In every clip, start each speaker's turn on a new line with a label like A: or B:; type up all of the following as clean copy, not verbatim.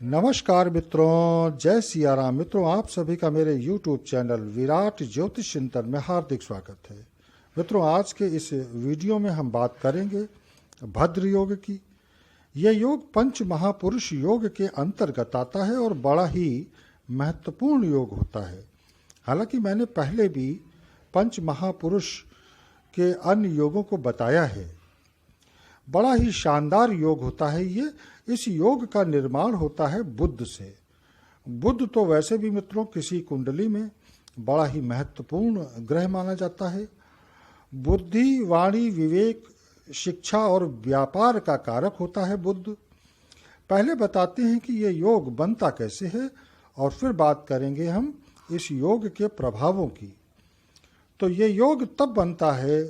A: नमस्कार मित्रों, जय सिया राम। मित्रों, आप सभी का मेरे YouTube चैनल विराट ज्योतिष चिंतन में हार्दिक स्वागत है। मित्रों, आज के इस वीडियो में हम बात करेंगे भद्र योग की। यह योग पंच महापुरुष योग के अंतर्गत आता है और बड़ा ही महत्वपूर्ण योग होता है। हालांकि मैंने पहले भी पंच महापुरुष के अन्य योगों को बताया है। बड़ा ही शानदार योग होता है ये। इस योग का निर्माण होता है बुध से। बुध तो वैसे भी मित्रों किसी कुंडली में बड़ा ही महत्वपूर्ण ग्रह माना जाता है। बुद्धि, वाणी, विवेक, शिक्षा और व्यापार का कारक होता है बुध। पहले बताते हैं कि ये योग बनता कैसे है और फिर बात करेंगे हम इस योग के प्रभावों की। तो ये योग तब बनता है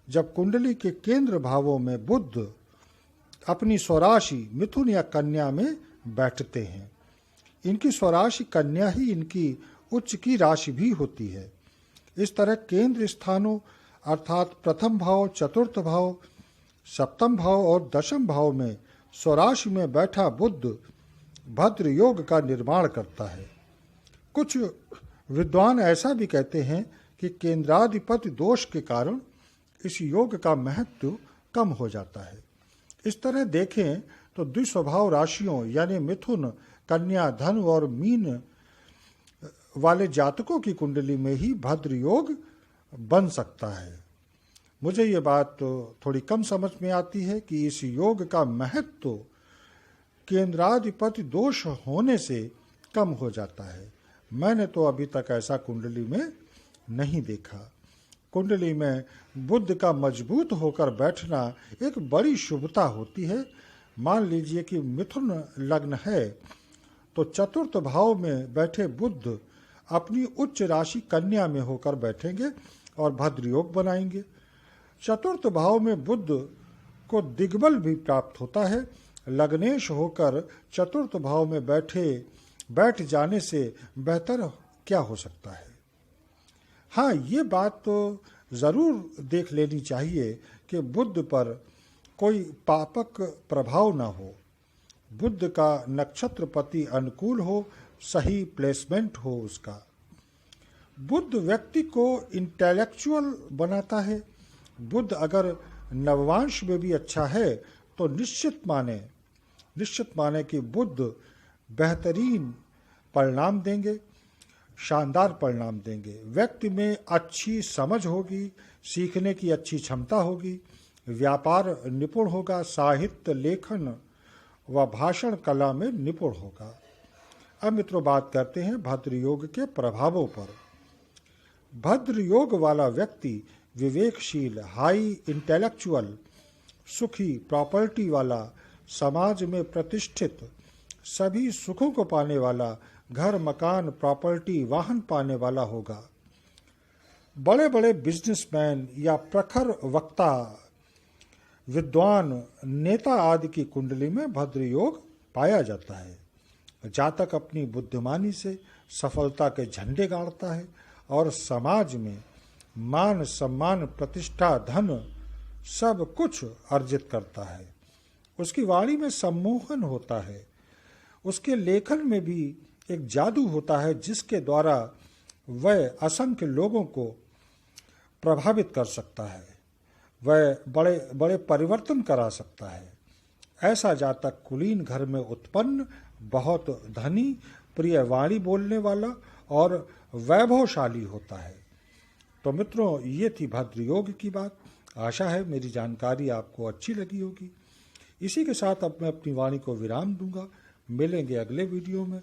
A: जब कुंडली के केंद्र भावों में बुध अपनी स्वराशि मिथुन या कन्या में बैठते हैं। इनकी स्वराशि कन्या ही इनकी उच्च की राशि भी होती है। इस तरह केंद्र स्थानों अर्थात प्रथम भाव, चतुर्थ भाव, सप्तम भाव और दशम भाव में स्वराशि में बैठा बुध भद्र योग का निर्माण करता है। कुछ विद्वान ऐसा भी कहते हैं कि केंद्राधिपति दोष के कारण इस योग का महत्व कम हो जाता है। इस तरह देखें तो द्विस्वभाव राशियों यानी मिथुन, कन्या, धनु और मीन वाले जातकों की कुंडली में ही भद्र योग बन सकता है। मुझे ये बात थोड़ी कम समझ में आती है कि इस योग का महत्व केंद्राधिपति दोष होने से कम हो जाता है। मैंने तो अभी तक ऐसा कुंडली में नहीं देखा। कुंडली में बुध का मजबूत होकर बैठना एक बड़ी शुभता होती है। मान लीजिए कि मिथुन लग्न है तो चतुर्थ भाव में बैठे बुध अपनी उच्च राशि कन्या में होकर बैठेंगे और भद्र योग बनाएंगे। चतुर्थ भाव में बुध को दिग्बल भी प्राप्त होता है। लग्नेश होकर चतुर्थ भाव में बैठ जाने से बेहतर क्या हो सकता है। हाँ, ये बात तो ज़रूर देख लेनी चाहिए कि बुध पर कोई पापक प्रभाव ना हो, बुध का नक्षत्रपति अनुकूल हो, सही प्लेसमेंट हो उसका। बुध व्यक्ति को इंटेलेक्चुअल बनाता है। बुध अगर नववांश में भी अच्छा है तो निश्चित माने कि बुध बेहतरीन परिणाम देंगे, शानदार परिणाम देंगे। व्यक्ति में अच्छी समझ होगी, सीखने की अच्छी क्षमता होगी, व्यापार निपुण होगा, साहित्य, लेखन व भाषण कला में निपुण होगा। अब मित्रों बात करते हैं भद्र योग के प्रभावों पर। भद्र योग वाला व्यक्ति विवेकशील, हाई इंटेलेक्चुअल, सुखी, प्रॉपर्टी वाला, समाज में प्रतिष्ठित, सभी सुखों को पाने वाला, घर, मकान, प्रॉपर्टी, वाहन पाने वाला होगा। बड़े बड़े बिजनेसमैन या प्रखर वक्ता, विद्वान, नेता आदि की कुंडली में भद्र योग पाया जाता है। जातक अपनी बुद्धिमानी से सफलता के झंडे गाड़ता है और समाज में मान, सम्मान, प्रतिष्ठा, धन सब कुछ अर्जित करता है। उसकी वाणी में सम्मोहन होता है। उसके लेखन में भी एक जादू होता है जिसके द्वारा वह असंख्य लोगों को प्रभावित कर सकता है। वह बड़े बड़े परिवर्तन करा सकता है। ऐसा जातक कुलीन घर में उत्पन्न, बहुत धनी, प्रिय वाणी बोलने वाला और वैभवशाली होता है। तो मित्रों, ये थी भद्र योग की बात। आशा है मेरी जानकारी आपको अच्छी लगी होगी। इसी के साथ अब मैं अपनी वाणी को विराम दूंगा। मिलेंगे अगले वीडियो में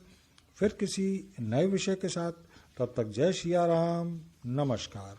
A: फिर किसी नए विषय के साथ। तब तक जय सिया राम, नमस्कार।